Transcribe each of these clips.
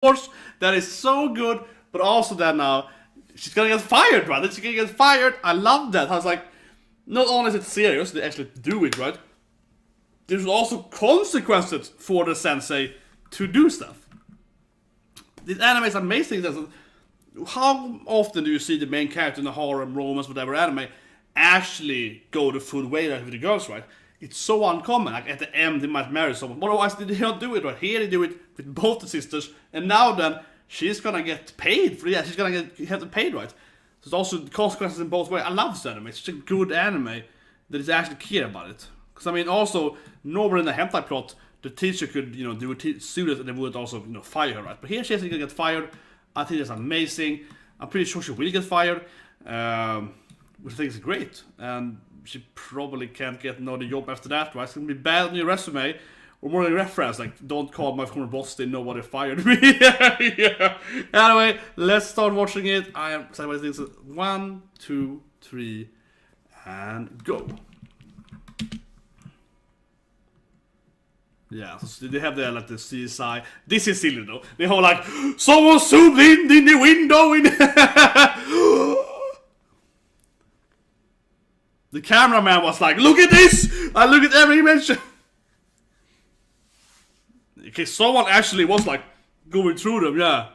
that is so good, but also that now she's gonna get fired, right? She's gonna get fired. I love that. I was like, not only is it serious, they actually do it, right? There's also consequences for the sensei to do stuff. This anime is amazing. How often do you see the main character in the harem, romance, whatever anime, actually go the full way with the girls, right? It's so uncommon. Like at the end, they might marry someone. But otherwise, they don't do it right. Here, they do it with both the sisters, and now then she's gonna get paid for. Yeah, she's gonna get paid, right? So there's also consequences in both ways. I love this anime. It's such a good anime that is actually care about it. Because I mean, also normally in the hentai plot, the teacher could do a student and they would also fire her, right? But here she's gonna get fired. I think that's amazing. I'm pretty sure she will get fired, which I think is great. And she probably can't get another job after that, right? It's gonna be bad on your resume, or more like a reference, like, don't call my former boss, they know why they fired me. Yeah. Anyway, let's start watching it. I am excited about this. 1, 2, 3, and go. Yeah, so they have the CSI. This is silly though. They have like, someone zoomed in the window. The cameraman was like, look at this! I look at every image. Okay, someone actually was like going through them, yeah.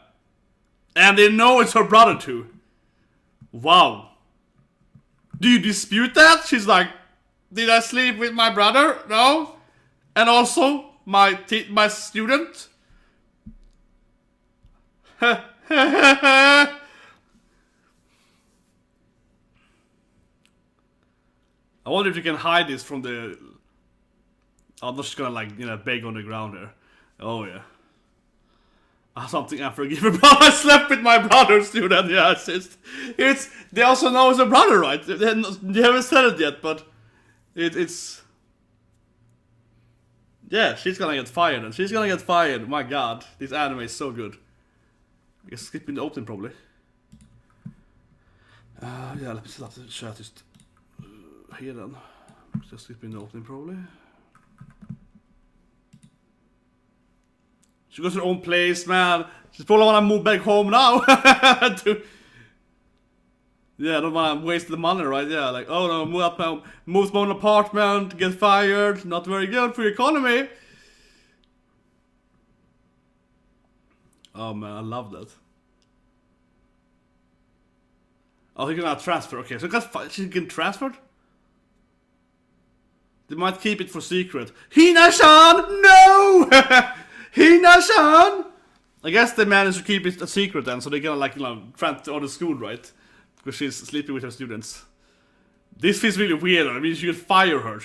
And they know it's her brother too. Wow. Do you dispute that? She's like, did I sleep with my brother? No. And also my student. I wonder if you can hide this from the. I'm just gonna beg on the ground there. Oh yeah. Something unforgivable. I slept with my brother's student. Yeah, it's. They also know it's a brother, right? They haven't said it yet, but it's. Yeah, she's gonna get fired, and she's gonna get fired. My God, this anime is so good. I guess skipping the opening probably. Yeah, let me set up the chat just here then. Just skipping the opening probably. She goes to her own place, man. She's probably wanna move back home now. Yeah, don't wanna waste the money, right? Yeah, like, oh no, move to my own apartment, get fired, not very good for your economy. Oh man, I love that. Oh, he can transfer. Okay, so she can transfer. They might keep it for secret. HINA-san, no! HINA-san. I guess they managed to keep it a secret then, so they're gonna transfer to the school, right? Because she's sleeping with her students. This feels really weird. I mean, you should fire her.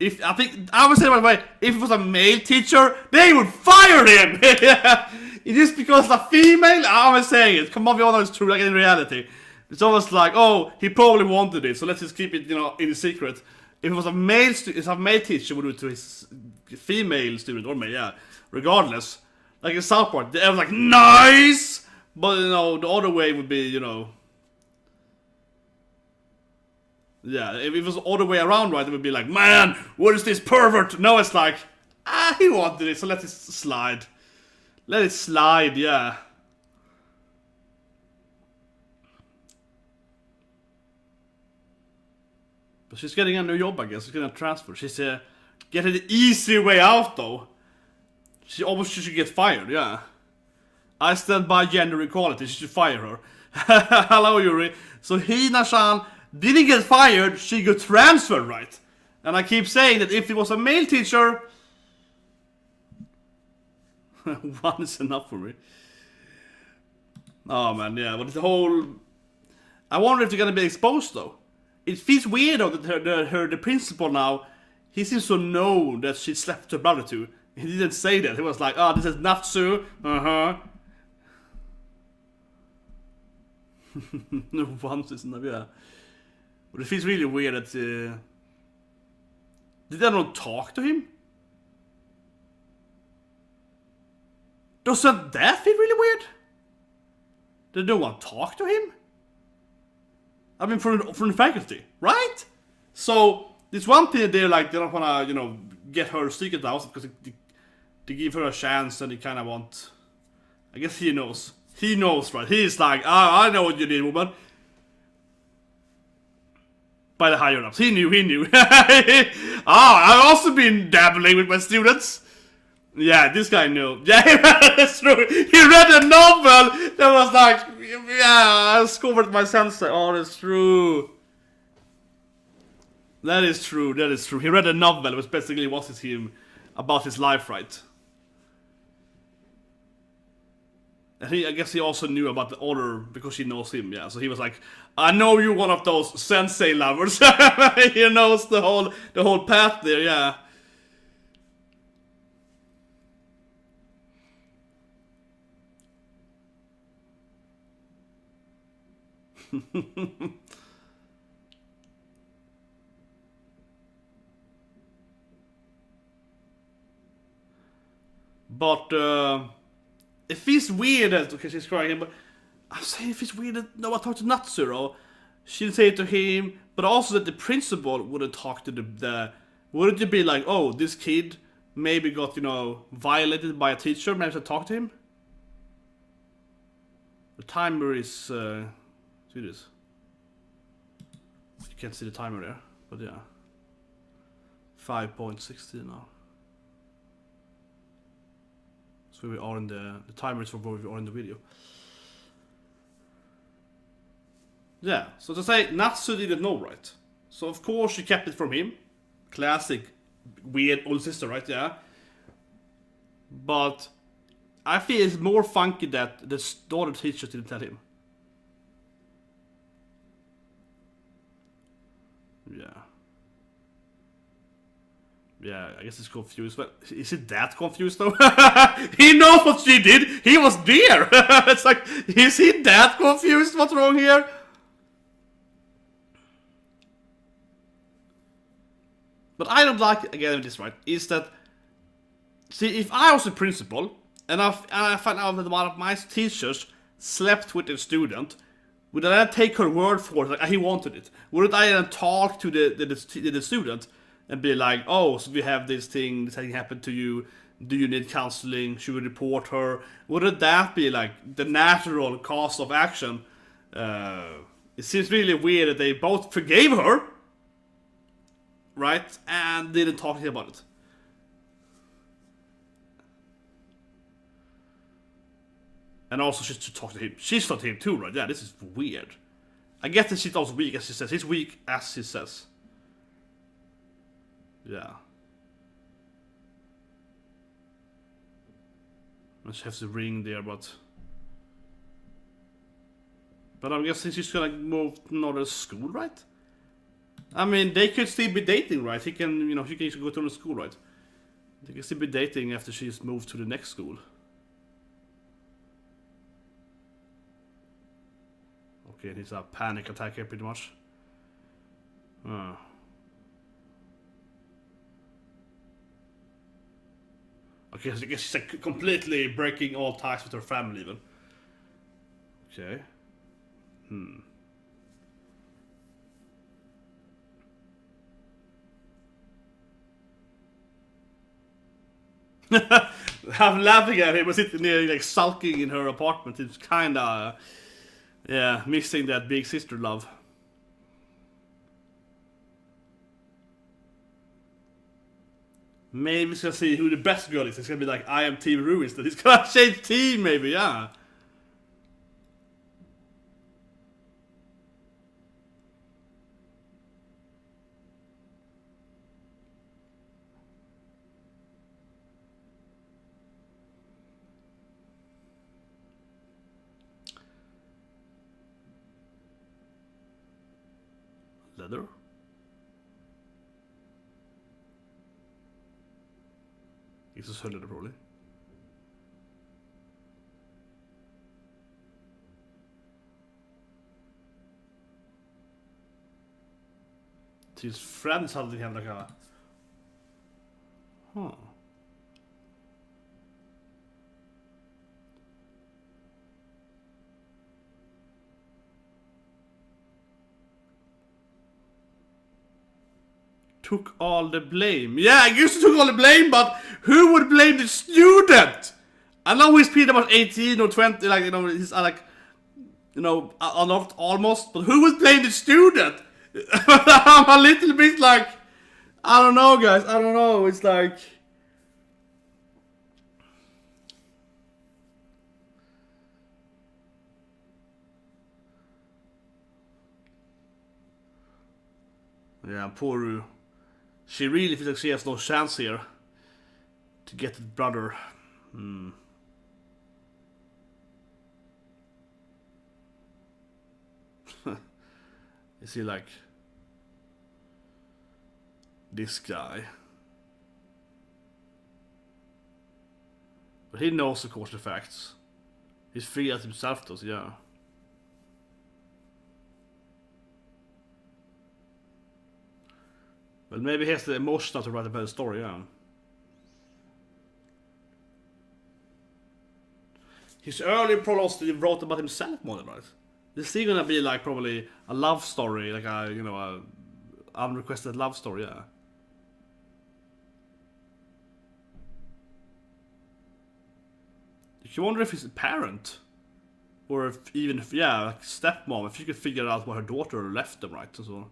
I would say, by the way, if it was a male teacher, they would fire him. It is because a female. I'm saying it. Come on, we all know it's true. Like in reality, it's almost like, oh, he probably wanted it, so let's just keep it, in the secret. If it was a male, teacher would do it to his female student or male, yeah. Regardless, like in South Park, they was like nice, but the other way would be, Yeah, if it was the other way around, right, it would be like, man, what is this pervert? No, it's like, he wanted it, so let it slide. Let it slide, yeah. But she's getting a new job, I guess. She's gonna transfer. She's getting the easy way out, though. She almost should get fired, yeah. I stand by gender equality. She should fire her. Hello, Yuri. So HINA-san didn't get fired, she got transferred, right? And I keep saying that if it was a male teacher, one is enough for me. Oh man, yeah, but the whole. I wonder if they're gonna be exposed though. It feels weird though that the principal now, he seems to know that she slept with her brother too. He didn't say that. He was like, oh, this is Natsu. No, once is enough, yeah. But it feels really weird that. Did they not talk to him? Doesn't that feel really weird? Did no one talk to him? I mean, from the faculty, right? So this one thing they're like, they don't wanna, get her secret out because they give her a chance and they kind of want. I guess he knows. He knows, right? He's like, I know what you did, woman. By the higher ups. He knew. I've also been dabbling with my students. Yeah, this guy knew. Yeah, that's true. He read a novel that was like, yeah, I scored my sensei. Oh, that's true. That is true. He read a novel which basically was him about his life, right? And I guess he also knew about the order because she knows him, yeah. So he was like, I know you're one of those sensei lovers. He knows the whole path there, yeah. But it feels weird that, okay, she's crying, but I'm saying it feels weird that no one talked to Natsuro. She didn't say it to him, but also that the principal wouldn't talk to the wouldn't it be like, oh, this kid maybe got, violated by a teacher, maybe to talk to him? The timer is, see this. You can't see the timer there, but yeah. 5.16 now. So we are in the timer is for where we are in the video. Yeah, so to say, Natsu didn't know, right? So of course she kept it from him. Classic weird old sister, right? Yeah. But I feel it's more funky that the daughter teacher didn't tell him. Yeah. Yeah, I guess he's confused, but is he that confused though? He knows what she did! He was there! It's like, is he that confused? What's wrong here? But I don't like, again, this, right, is that, see, if I was a principal, and I found out that one of my teachers slept with a student, would I then take her word for it, like, he wanted it? Wouldn't I then talk to the student, and be like, oh, so we have this thing happened to you, do you need counseling, should we report her? Wouldn't that be like the natural course of action? It seems really weird that they both forgave her, right, and didn't talk to him about it. And also she should talk to him. She's talked to him too, right? Yeah, this is weird. I get that she's also weak, as she says. He's weak, as he says. Yeah. And she has the ring there, but I'm guessing she's gonna move to another school, right? I mean, they could still be dating, right? He can, she can go to another school, right? They can still be dating after she's moved to the next school. Okay, it's a panic attack here, pretty much. Okay, so I guess she's like completely breaking all ties with her family even. Okay. I'm laughing at him, but sitting there like sulking in her apartment. It's kinda, yeah, missing that big sister love. Maybe he's gonna see who the best girl is. It's gonna be like, I am Team Ruins. That he's gonna change team, maybe, yeah. Leather? It's a solid probably. His friends hade henne like huh. Took all the blame. Yeah, I guess he took all the blame, but who would blame the student? I know he's pretty much 18 or 20, like, you know, he's like, you know, not almost, but who was playing the student? I'm a little bit like, I don't know, guys, I don't know, it's like... Yeah, poor Ru. She really feels like she has no chance here to get the brother. Is he like this guy? But he knows, of course, the facts. He's free as himself does, yeah. Well, maybe he has the emotion to write a better story, yeah. His early prologues he wrote about himself more than right. This is gonna be like probably a love story, like a, you know, a unrequested love story, yeah. You wonder if he's a parent, or if even, yeah, like stepmom. If you could figure out why her daughter left them, right, and so.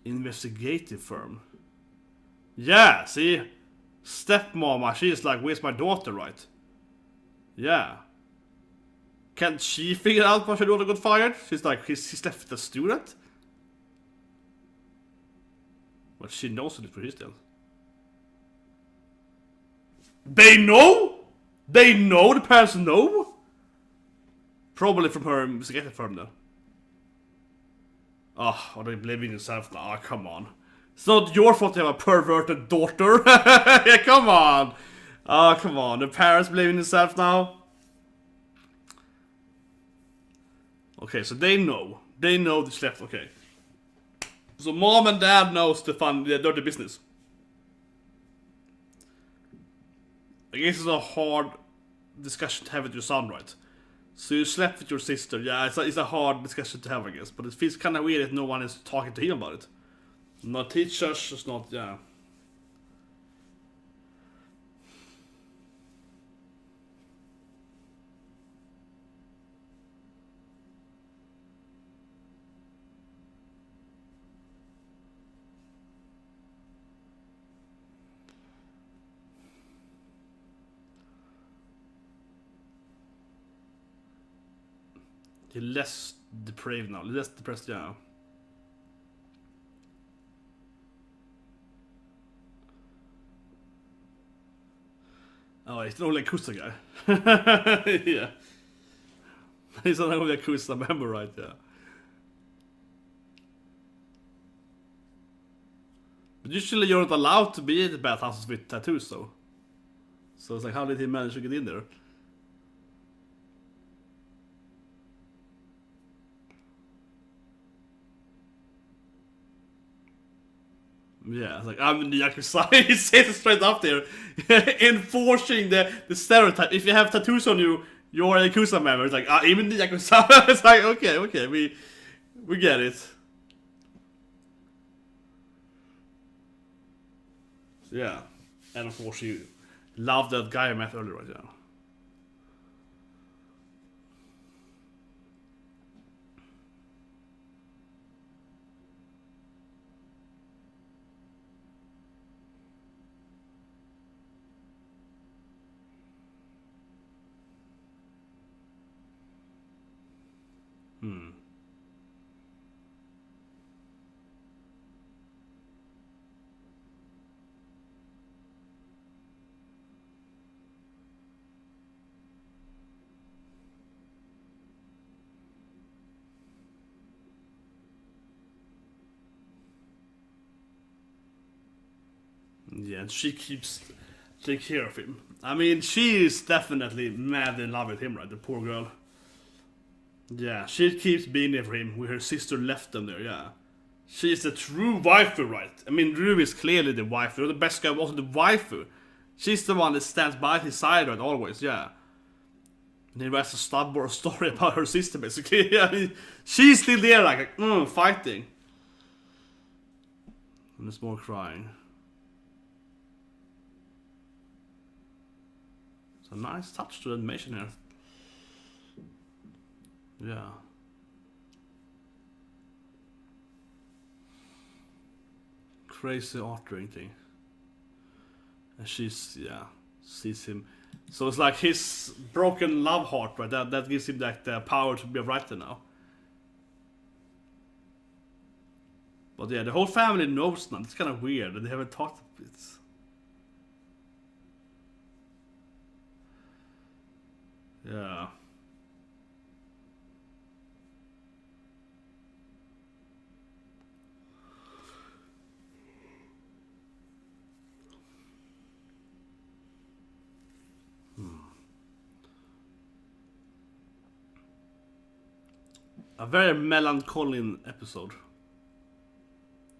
Investigative firm. Yeah, see, stepmama. She's like, where's my daughter, right? Yeah. Can't she figure out why her daughter got fired? She's like, he's left the student. But she knows it for his deal. They know? They know? The parents know? Probably from her investigative firm though. Oh, are they blaming themselves now? Oh, come on. It's not your fault to have a perverted daughter. Yeah, come on. Oh, come on. The parents blaming themselves now? Okay, so they know. They know this left. Okay. So mom and dad knows the dirty business. I guess it's a hard discussion to have with your son, right? So you slept with your sister. Yeah, it's a hard discussion to have, I guess. But it feels kind of weird that no one is talking to him about it. Not teachers, it's not, yeah. He's less depraved now, less depressed, yeah. Oh, he's not only a Kusa guy. Yeah. He's not only a Kusa member, right, yeah. But usually you're not allowed to be in the bathhouses with tattoos, though. So it's like, how did he manage to get in there? Yeah, it's like, I'm in the Yakuza. He says it straight up there. Enforcing the stereotype. If you have tattoos on you, you're a Yakuza member. It's like, I'm in the Yakuza. It's like, okay, we get it. So, yeah. And of course, you love that guy I met earlier, right? Yeah. Yeah, and she keeps take care of him. I mean, she is definitely mad in love with him, right? The poor girl. Yeah, she keeps being there for him, where her sister left them there, yeah. She's the true waifu, right? I mean, Rue is clearly the waifu. The best guy was the waifu. She's the one that stands by his side, right? Always, yeah. And he writes a stubborn story about her sister, basically. Yeah, she's still there, like, fighting. And there's more crying. It's a nice touch to the animation here. Yeah. Crazy art thing. And she's, yeah, sees him. So it's like his broken love heart, right? That gives him like the power to be a writer now. But yeah, the whole family knows now. It's kind of weird that they haven't talked a bit. Yeah. A very melancholy episode.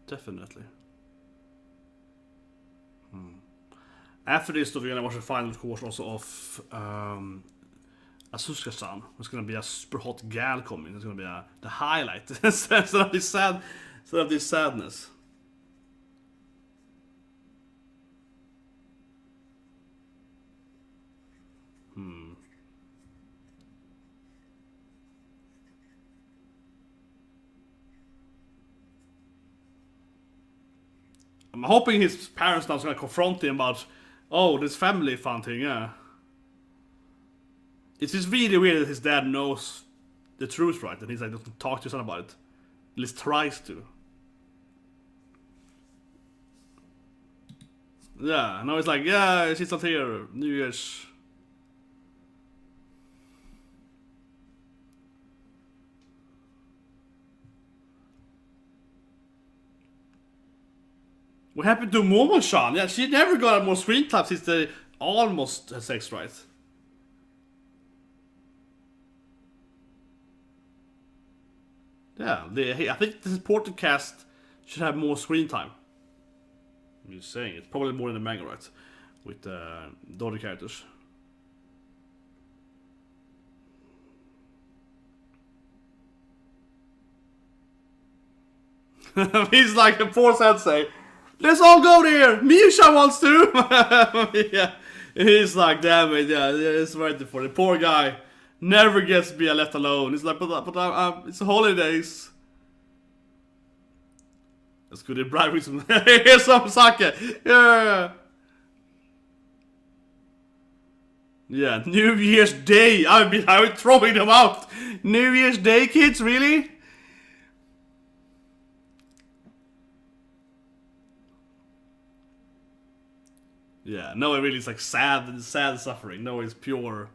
Definitely. After this, we're gonna watch the final course also of Asuka-san. It's gonna be a super hot gal coming. It's gonna be the highlight. Instead of this sadness. I'm hoping his parents now is gonna confront him about, oh, this family fun thing, yeah. It's just really weird that his dad knows the truth, right? And he's like, doesn't talk to his son about it. At least tries to. Yeah, now it's like, yeah, she's not here. New Year's. What happened to Momo-chan? Yeah, she never got more screen time since they almost had sex, right? Yeah, I think the supporting cast should have more screen time. I'm just saying, it's probably more in the manga, right? With the other characters. He's like the poor sensei. Let's all go there! Misha wants to! Yeah. He's like, damn it, yeah, it's right for the poor guy. Never gets to be left alone. He's like, but it's holidays. That's good. They bribe with some. Here's some sake. Yeah. Yeah. New Year's Day. I'm throwing them out. New Year's Day, kids. Really? Yeah. No, it really is like sad suffering. No, it's pure.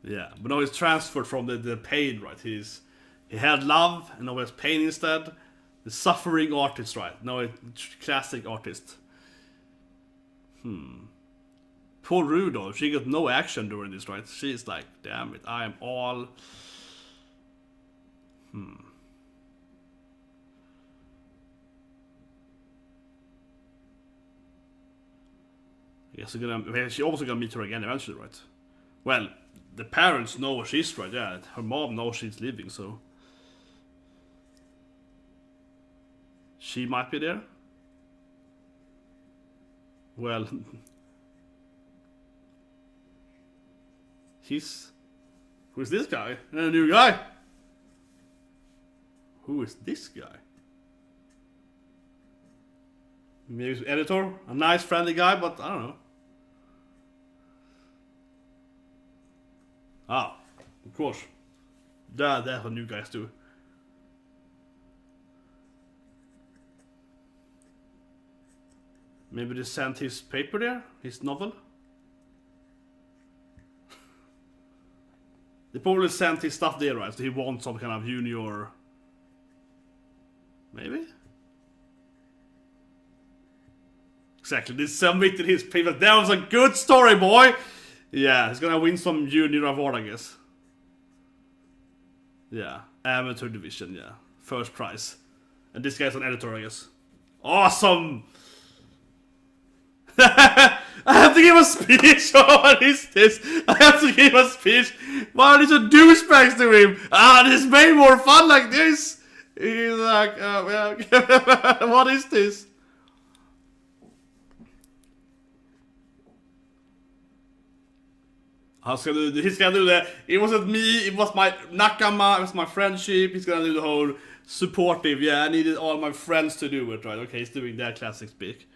Yeah, but now he's transferred from the pain, right? He had love, and now he has pain instead. The suffering artist, right? Now a classic artist. Poor Rudo, she got no action during this, right? She's like, damn it, I am all. Yes, she also gonna meet her again eventually, right? Well, the parents know she's right. Yeah, her mom knows she's leaving, so she might be there. Well, who's this guy? A new guy. Who is this guy? Maybe editor, a nice friendly guy, but I don't know. Ah, of course. That's what new guys do. Maybe they sent his paper there? His novel? They probably sent his stuff there, right? So he wants some kind of junior. Maybe? Exactly, they submitted his paper. That was a good story, boy! Yeah, he's gonna win some junior award, I guess. Yeah, amateur division, yeah. First prize. And this guy's an editor, I guess. Awesome! I have to give a speech! What is this? I have to give a speech! Why are these so douchebags to him? This is way more fun like this! He's like, what is this? He's gonna do that. It wasn't me, it was my nakama, it was my friendship. He's gonna do the whole supportive. Yeah, I needed all my friends to do it, right? Okay, he's doing that classic speak.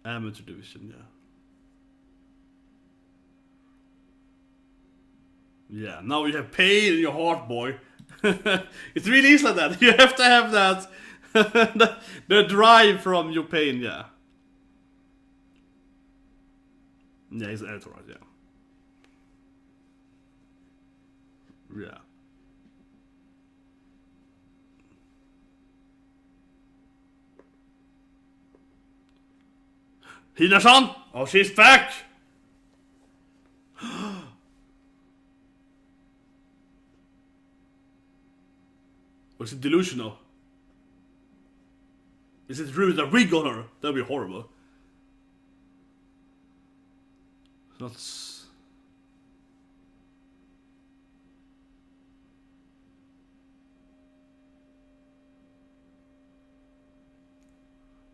Amateur division, yeah. Yeah, now you have pain in your heart, boy. It really is like that. You have to have that the drive from your pain, yeah. Yeah, he's an editor, right? Yeah. Yeah. Hina-san! Oh, she's back! Or is it delusional? Is it rude that we got her? That'd be horrible. That's...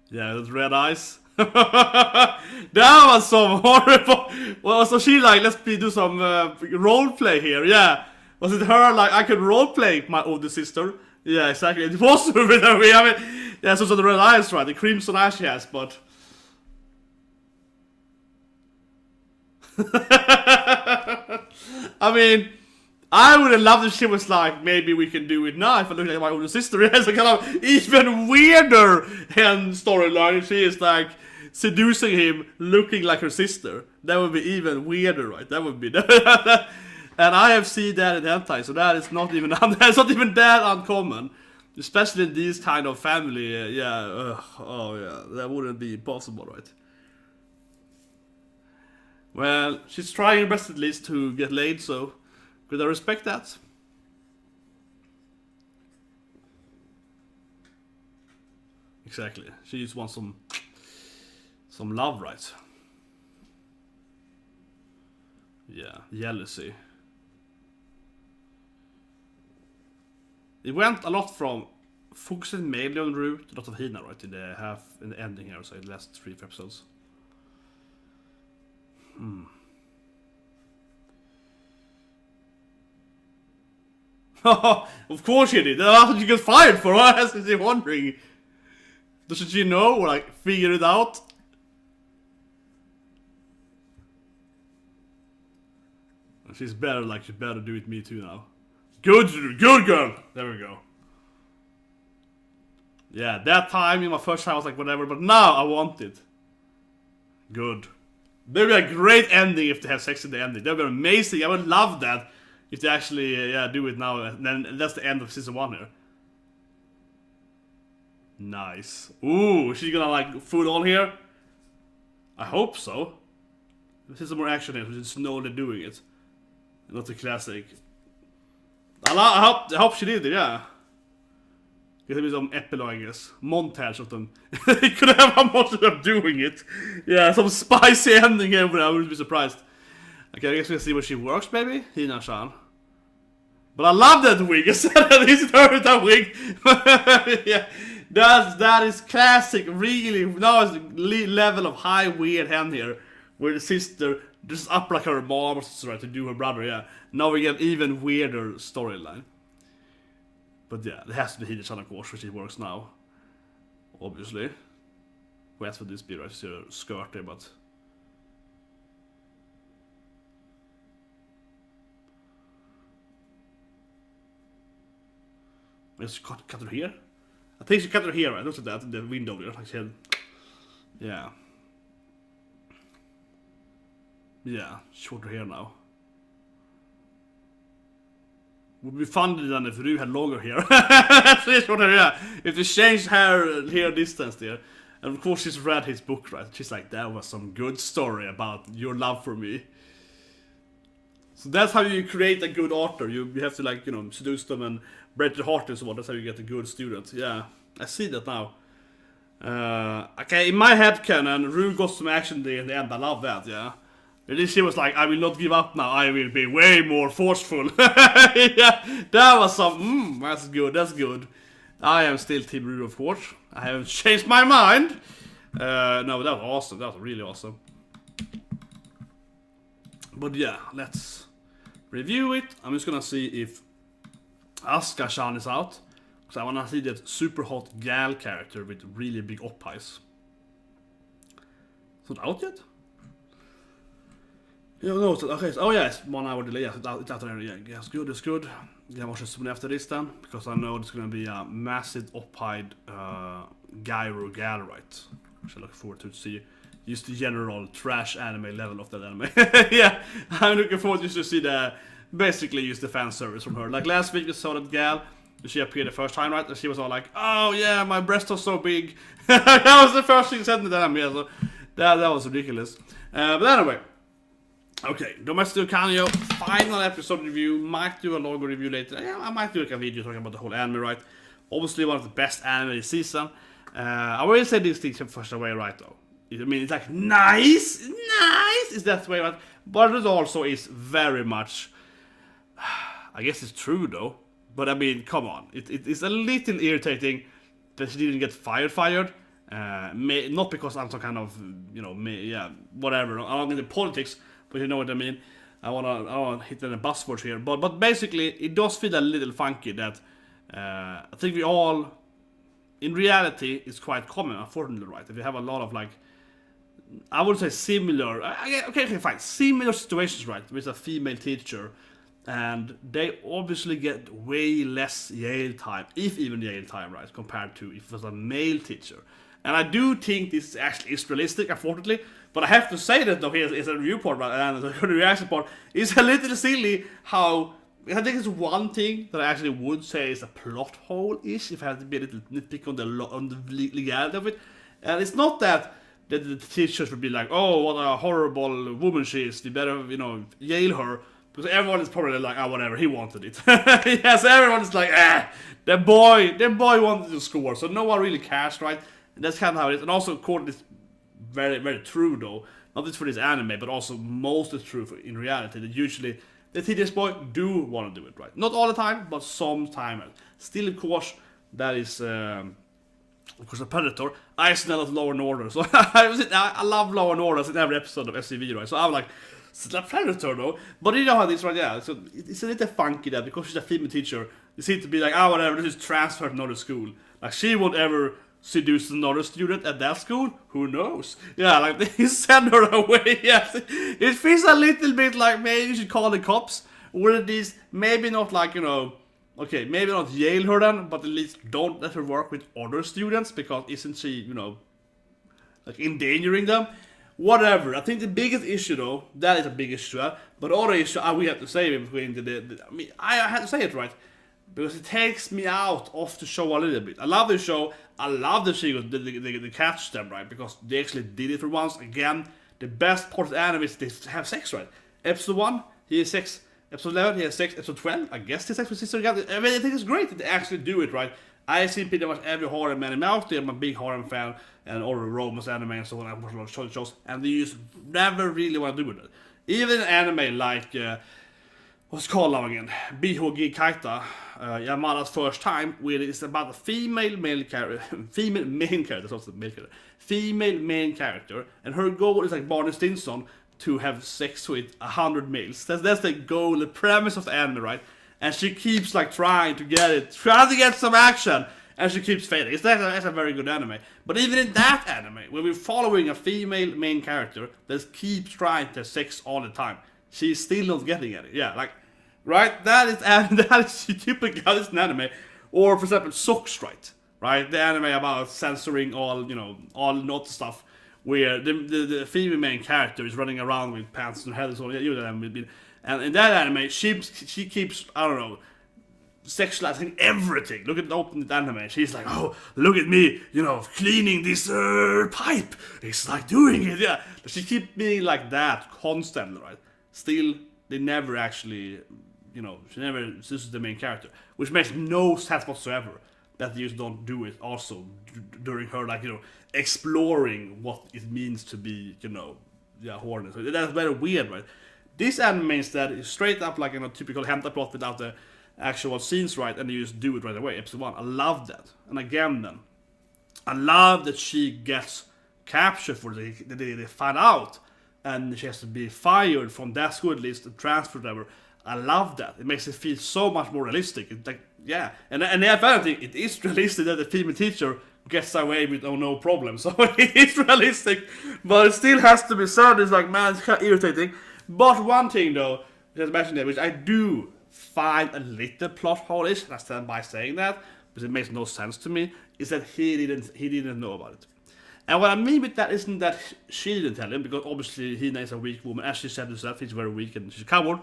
Yeah, those red eyes. That was some horrible. Well, so she like, let's do some role play here. Yeah, was it her like I could role play my older sister? Yeah, exactly. It was with her. I mean, yeah, so the red eyes, right? The crimson eyes she has, but. I mean, I would have loved if she was like, maybe we can do it now. If I look like my older sister, it has a kind of even weirder storyline. If she is like seducing him, looking like her sister. That would be even weirder, right? That would be. And I have seen that in hentai, so that is not even that's not even that uncommon, especially in these kind of family. Yeah, oh yeah, that wouldn't be possible, right? Well, she's trying her best at least to get laid, so could I respect that? Exactly. She just wants some love, right? Yeah, jealousy. It went a lot from focusing mainly on Rue to a lot of Hina, right? In the ending here, so the last 3 episodes. Of course she did. That's what you get fired for. Why is she wondering? Doesn't she know or like figure it out? She's better, like she better do it me too now. Good girl. There we go. Yeah, that time in my first time I was like whatever, but now I want it. Good. That'd be a great ending if they have sex in the ending. That'd be amazing. I would love that if they actually do it now. And then that's the end of season 1 here. Nice. Ooh, she's gonna like full on here. I hope so. This is some more action here, so she's slowly doing it. Not the classic. I hope she did it, yeah. It could be some epilogue, I guess. Montage of them. It could have a montage of them doing it. Yeah, some spicy ending here, but I wouldn't be surprised. Okay, I guess we'll see where she works, maybe? Hina-san. But I love that wig. I said that is her with that wig. Yeah, that is classic, really. Now it's the level of high weird hand here. Where the sister just up like her mom or sister, right, to do her brother, yeah. Now we get even weirder storyline. But yeah, it has to be Hina-san, of course, where she works now. Obviously. Who else would this be, right? She's a skirt there, but... Let's cut her here? I think she cut her here, right? Look at that in the window there. Like she had... Yeah. Yeah, shorter hair now. Would be fun then if Ru had longer hair. Shorter, yeah. If they changed hair distance there. And of course she's read his book, right? She's like, that was some good story about your love for me. So that's how you create a good author. You have to like, you know, seduce them and break their heart and so on. That's how you get a good student. Yeah, I see that now. Okay, in my head canon, Ru got some action there in the end. I love that, yeah. Then she was like, I will not give up now, I will be way more forceful. Yeah, that was some, that's good. I am still Team Rue, of course. I haven't changed my mind. No, that was awesome, that was really awesome. But yeah, let's review it. I'm just gonna see if Asuka-chan is out. Because I wanna see that super hot gal character with really big op-highs. Is it out yet? Yeah, no, okay, oh yeah, it's 1 hour delay, yes, it's out there, yeah, it's good. Jag måste soon after this then, because I know it's gonna be a massive op-hide gyro gal, right? Which I look forward to see. Just the general trash anime level of that anime. Yeah, I'm looking forward just to see basically use the fan service from her. Like last week we saw that gal, she appeared the first time, right? And she was all like, oh yeah, my breast was so big. That was the first thing said in the anime, so that was ridiculous. But anyway, okay, Domestic Kanojo, final episode review. Might do a longer review later. Yeah, I might do like a video talking about the whole anime, right? Obviously one of the best anime this season. I will say these things first away, right though. I mean, it's like nice, is that way, right? But it also is very much, I guess it's true though. But I mean, come on, it's a little irritating that she didn't get fired. Not because I'm some kind of, whatever. I don't mean the politics, but you know what I mean. I wanna hit the buzzwords here, but basically it does feel a little funky that I think we all, in reality, it's quite common, unfortunately, right? If you have a lot of like, I would say similar, okay, fine, similar situations, right, with a female teacher, and they obviously get way less Yale time, if even Yale time, right, compared to if it was a male teacher. And I do think this actually is realistic, unfortunately, but I have to say that though, here's a review part, right, and the reaction part, is a little silly how, I think it's one thing that I actually would say is a plot hole-ish, if I have to be a little nitpick on the legality of it, and it's not that the teachers would be like, oh, what a horrible woman she is, we better, Yale her, because everyone is probably like, oh, whatever, he wanted it. Yes, everyone is like, the boy wanted to score, so no one really cares, right? And that's kind of how it is, and also, according to this, very, very true though, not just for this anime, but also mostly true in reality, that usually the teacher's boy do want to do it, right? Not all the time, but sometimes. Still, of course, that is, of course, a Predator. I smell of Law and Order, so I love Law and Order in every episode of SCV, right? So I'm like, it's a Predator though. But you know how this, right? Yeah, so it's a little funky that because she's a female teacher, you seem to be like, whatever, this is transferred to another school. Like, she won't ever seduce another student at that school? Who knows? Yeah, like, they send her away. Yes, it feels a little bit like maybe you should call the cops, or at least maybe not like, okay, maybe not Yale her then, but at least don't let her work with other students, because isn't she, like endangering them? Whatever. I think the biggest issue though, that is a big issue, but other issue we have to say between I mean, I had to say it right, because it takes me out of the show a little bit. I love the show, I love the sequels, they catch them, right, because they actually did it for once. Again, the best part of the anime is they have sex, right? Episode 1, he has sex. Episode 11, he has sex. Episode 12, I guess he has sex with sister again. I mean, I think it's great that they actually do it, right? I've seen pretty much every horror anime out there. I'm a big horror fan, and all the romance anime and so on. I watch a lot of shows, and they just never really want to do it. Even an anime like, what's it called now again? BHG Kaita, Yamada's First Time, where it's about a female main character, female main character, and her goal is like Barney Stinson, to have sex with 100 males. That's the goal, the premise of the anime, right? And she keeps like trying to get some action, and she keeps failing. That's a very good anime. But even in that anime, where we're following a female main character that keeps trying to have sex all the time, she's still not getting any. Yeah, like, right? That is typical how it's an anime. Or for example, Socks, right? The anime about censoring all not stuff, where the female main character is running around with pants and head and so on. And in that anime, she keeps, I don't know, sexualizing everything. Look at the opening anime. She's like, oh, look at me, cleaning this pipe. It's like doing it, yeah. She keeps being like that constantly, right? Still, they never actually, she never sees the main character, which makes no sense whatsoever. That they just don't do it also during her, like, exploring what it means to be, horny. So that's very weird, right? This anime instead is straight up like a typical hentai plot without the actual scenes, right? And you just do it right away. Episode 1, I love that. And again, then I love that she gets captured for they find out, and she has to be fired from that school at least and transferred whatever. I love that. It makes it feel so much more realistic. It's like, yeah, and if anything, it is realistic that the female teacher gets away with no problem. So it is realistic, but it still has to be said. It's like, man, it's kind of irritating. But one thing though, just mentioned that, which I do find a little plot hole-ish, and I stand by saying that, but it makes no sense to me, is that he didn't know about it. And what I mean with that isn't that she didn't tell him, because obviously Hina is a weak woman. As she said herself, he's very weak and she's a coward.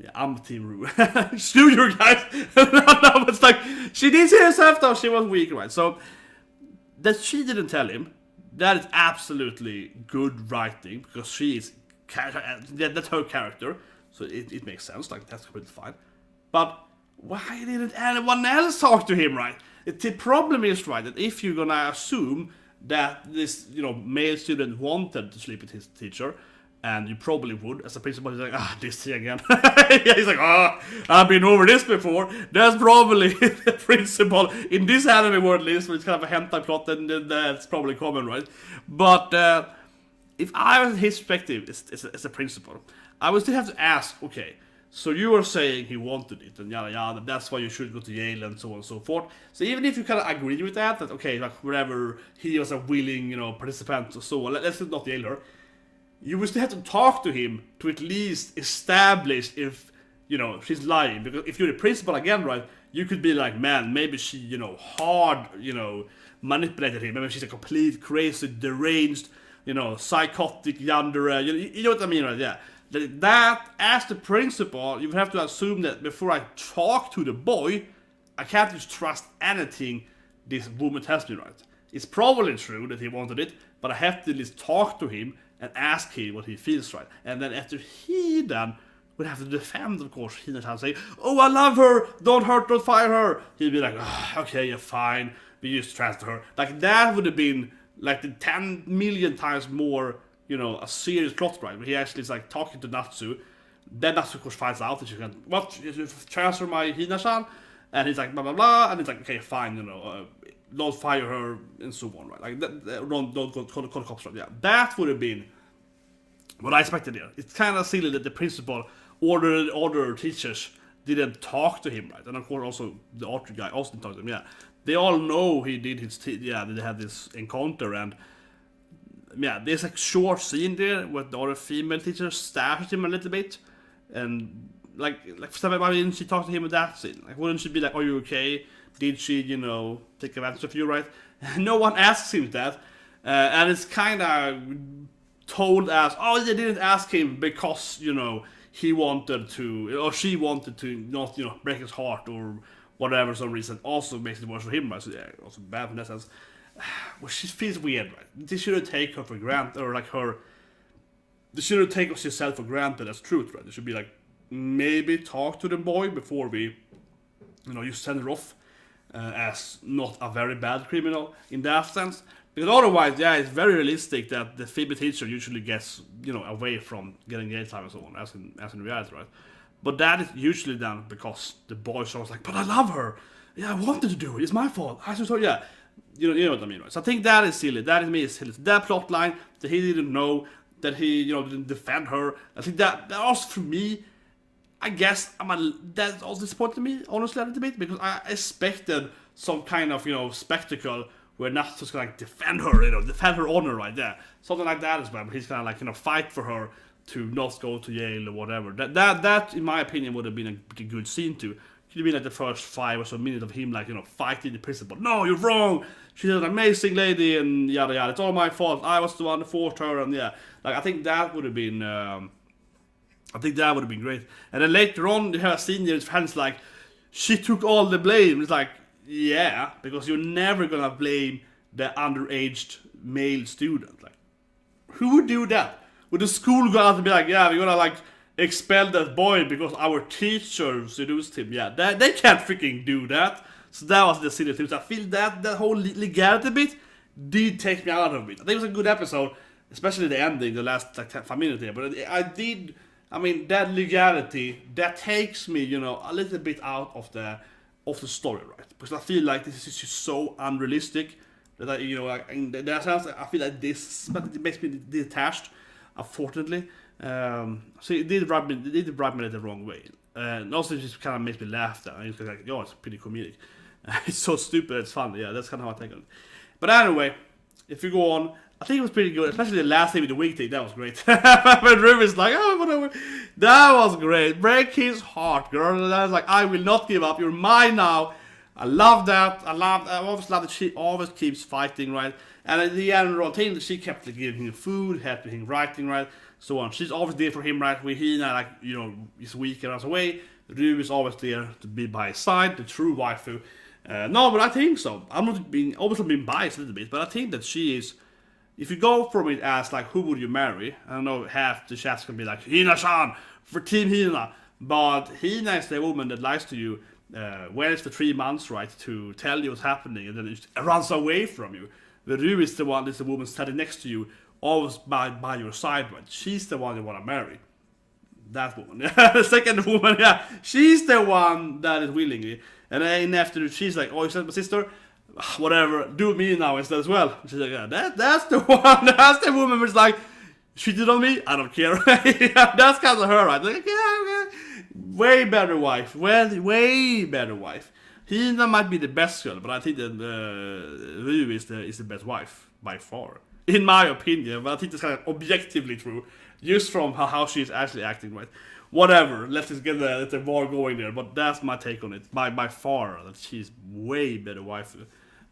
Yeah, I'm Team Rue. Screw you guys. No, it's like, she did say herself though, she was weak, right? So, that she didn't tell him, that is absolutely good writing, because she is, that's her character. So it makes sense, like that's completely fine. But why didn't anyone else talk to him, right? The problem is, right, that if you're gonna assume that this, male student wanted to sleep with his teacher, and you probably would, as a principal, he's like, this thing again. Yeah, he's like, I've been over this before. That's probably the principal in this anime world, at least, which is kind of a hentai plot, and that's probably common, right? But if I was his perspective as a principal, I would still have to ask, okay, so you were saying he wanted it, and yada yada, that's why you should go to Yale, and so on and so forth. So even if you kind of agree with that okay, like wherever he was a willing, participant, or so on, let's not Yale her, you would still have to talk to him to at least establish if, she's lying. Because if you're the principal again, right, you could be like, man, maybe she, hard, manipulated him. Maybe she's a complete, crazy, deranged, psychotic yandere. You know what I mean, right? Yeah. That, as the principal, you would have to assume that before I talk to the boy, I can't just trust anything this woman tells me, right? It's probably true that he wanted it, but I have to at least talk to him and ask him what he feels, right? And then after he then would have to defend, of course, he would say, oh, I love her, don't hurt, don't fire her. He'd be like, okay, you're fine, we just transfer her. Like, that would have been like the 10 million times more, a serious plot, right? Where he actually is like talking to Natsu. Then Natsu, of course, finds out that she can, what, you transfer my Hina-san? And he's like, blah, blah, blah. And he's like, okay, fine, don't fire her, and so on, right? Like, don't call the cops, right? Yeah, that would have been what I expected here. It's kind of silly that the principal ordered other teachers didn't talk to him, right? And of course, also the archer guy also didn't talk to him. Yeah, they all know he did his. They had this encounter, and yeah, there's a short scene there where the other female teacher stares at him a little bit, and like for example, why didn't she talk to him in that scene? Like, wouldn't she be like, "Are you okay? Did she, take advantage of you?" Right? No one asks him that, and it's kind of told as, "Oh, they didn't ask him because he wanted to, or she wanted to not break his heart or whatever, some reason." Also makes it worse for him, right? So yeah, also bad in that sense. Well, she feels weird, right? They shouldn't take her for granted, or like her. They shouldn't take what she said for granted as truth, right? They should be like, maybe talk to the boy before we, you send her off as not a very bad criminal in that sense. Because otherwise, yeah, it's very realistic that the female teacher usually gets, away from getting jail time and so on, as in reality, right? But that is usually done because the boy starts like, but I love her. Yeah, I wanted to do it. It's my fault. I just thought, yeah. You know what I mean, right? So I think that is silly. That to me is silly. That plot line that he didn't know, that he, didn't defend her. I think that also for me, I guess that's also disappointed me, honestly, a little bit, because I expected some kind of, spectacle where Natsu's gonna defend her, defend her honor right there. Something like that as well. But he's gonna fight for her to not go to Yale or whatever. That in my opinion would have been a pretty good scene too. Could have been like the first 5 or so minutes of him fighting the principal. No, you're wrong. She's an amazing lady and yada yada. It's all my fault. I was the one that forced her, and yeah, I think that would have been. Great. And then later on, you have a scene where his friends like, she took all the blame. It's like, yeah, because you're never gonna blame the underage male student. Like, who would do that? Would the school go out and be like, yeah, we're gonna expel that boy because our teacher seduced him? Yeah, they can't freaking do that. So that was the silly thing. So I feel that whole legality bit did take me out of it. I think it was a good episode, especially the ending, the last like 5 minutes there. But I mean, that legality that takes me, a little bit out of the story, right? Because I feel like this is just so unrealistic that like in that sense, I feel like but it makes me detached, unfortunately. So it did rub me the wrong way. And also it just kind of makes me laugh. That it's like, it's pretty comedic. It's so stupid, it's fun. Yeah, that's kind of how I take it. But anyway, if you go on, I think it was pretty good, especially the last thing with the wig thing. That was great. When Ruby's like, whatever. That was great. Break his heart, girl. And I was like, I will not give up. You're mine now. I love that. I always love that she always keeps fighting, right? And at the end of the thing, she kept like, giving him food, helping him writing, right? So on. She's always there for him, right? With HINA, like, is weak and runs away. Ruby's always there to be by his side, the true waifu. No, but I think so. I'm not obviously being biased a little bit, but I think that she is. If you go from it as like, who would you marry? I don't know, half the chat's gonna be like, HINA-chan, for Team HINA. But HINA is the woman that lies to you, waits for 3 months, right, to tell you what's happening, and then it runs away from you. The Rue is the one, that's the woman standing next to you, always by your side, right? She's the one you want to marry. That woman. The second woman, yeah. She's the one that is willingly. And then after she's like, you said my sister? Whatever, do me now instead as well. She's like, that's the one. That's the woman who's like, she did on me, I don't care. Yeah, that's kind of her, right? Like, yeah. Way better wife. Way better wife. HINA might be the best girl, but I think that Ryu is the best wife by far, in my opinion. But I think that's kind of objectively true, just from how she's actually acting, right? Whatever. Let's just get the war going there. But that's my take on it. By far, that she's way better wife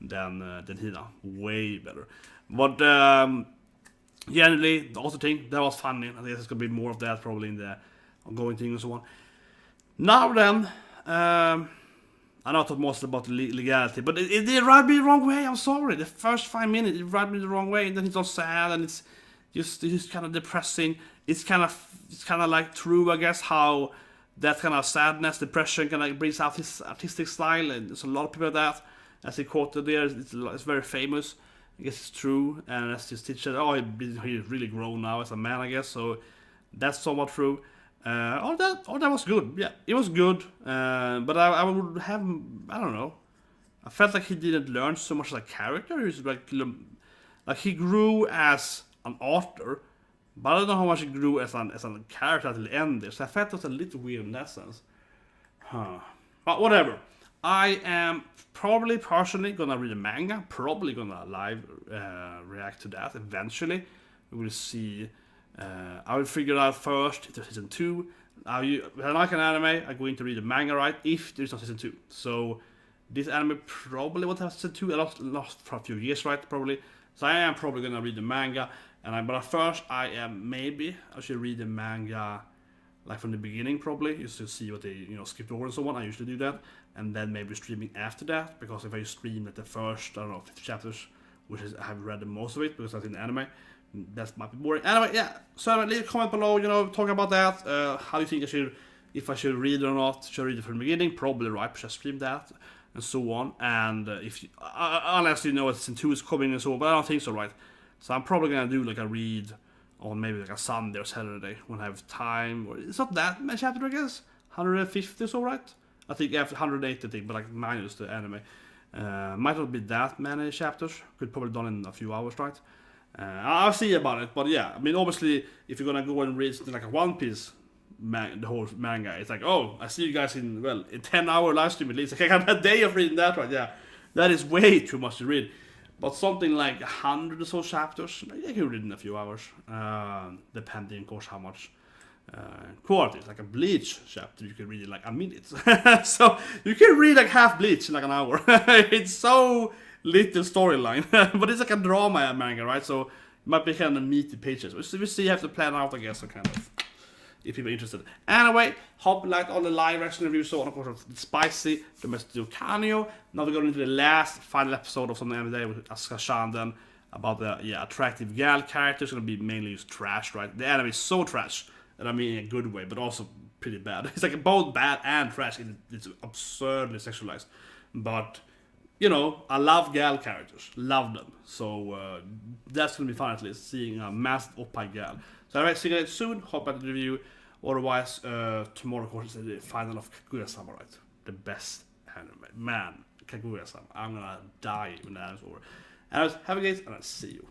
than HINA. Way better. But generally, the other thing that was funny. I think there's gonna be more of that probably in the ongoing thing and so on. Now then, I know I talked most about the legality, but it did rub me the wrong way. I'm sorry. The first 5 minutes, it rubbed me the wrong way, and then it's all sad, and it's just kind of depressing. It's kind of like true, I guess, how that kind of sadness, depression, kind of brings out his artistic style, and there's a lot of people that, as he quoted there, it's very famous. I guess it's true, and as his teacher said, he's really grown now as a man, I guess. So that's somewhat true. All that was good. Yeah, it was good. But I would have, I don't know. I felt like he didn't learn so much as a character. He was like he grew as an author, but I don't know how much he grew as a character at the end there. So I felt it was a little weird in that sense. But whatever. I am probably personally gonna read a manga. Probably gonna live react to that eventually. We will see. I will figure out first if there's season 2. When I like an anime, I'm going to read the manga, right? If there's no season 2. So this anime probably won't have season 2. I lost for a few years, right? Probably. So I am probably gonna read the manga. But first, I should read the manga like from the beginning, probably, just to see what they skipped over and so on. I usually do that, and then maybe streaming after that, because if I stream like the first 50 chapters, which is I have read the most of it because that's in the anime, that might be boring. Anyway, yeah. So leave a comment below, talk about that. How do you think if I should read it or not? Should I read it from the beginning? Probably right, because I streamed that and so on. And unless season 2 is coming and so on, but I don't think so, right? So I'm probably gonna do like a read on maybe like a Sunday or Saturday when I have time. Or it's not that many chapters, I guess. 150 or so, right? I think after 180, I think, but like minus the anime. Might not be that many chapters. Could probably done in a few hours, right? I'll see about it, but yeah. I mean, obviously, if you're gonna go and read like a One Piece the whole manga, it's like, I see you guys in 10-hour live stream at least. I have a day of reading that, right? Yeah, that is way too much to read. But something like 100 or so chapters, I can read in a few hours, depending, of course, how much quality. Like a Bleach chapter, you can read in like a minute. So you can read like half Bleach in like an hour. It's so little storyline, but it's like a drama manga, right? So it might be kind of meaty pages. We'll see, you have to plan out, I guess, so kind of, if people are interested. Anyway, hope you liked all the live action reviews, so on, of course, it's spicy, the message to Kanojo. Now we're going into the final episode of Something Every Day with Asuka then about the attractive gal character. It's going to be mainly just trash, right? The anime is so trash, and I mean in a good way, but also pretty bad. It's like both bad and trash. It's absurdly sexualized, but you know, I love gal characters, love them. So that's gonna be fun at least, seeing a masked Oppa gal. So I'll see you guys soon. Hope at the review. Otherwise, tomorrow of course is the final of Kaguya-sama, right? The best anime, man. Kaguya-sama. I'm gonna die when that is over. Anyways, have a good day, and I'll see you.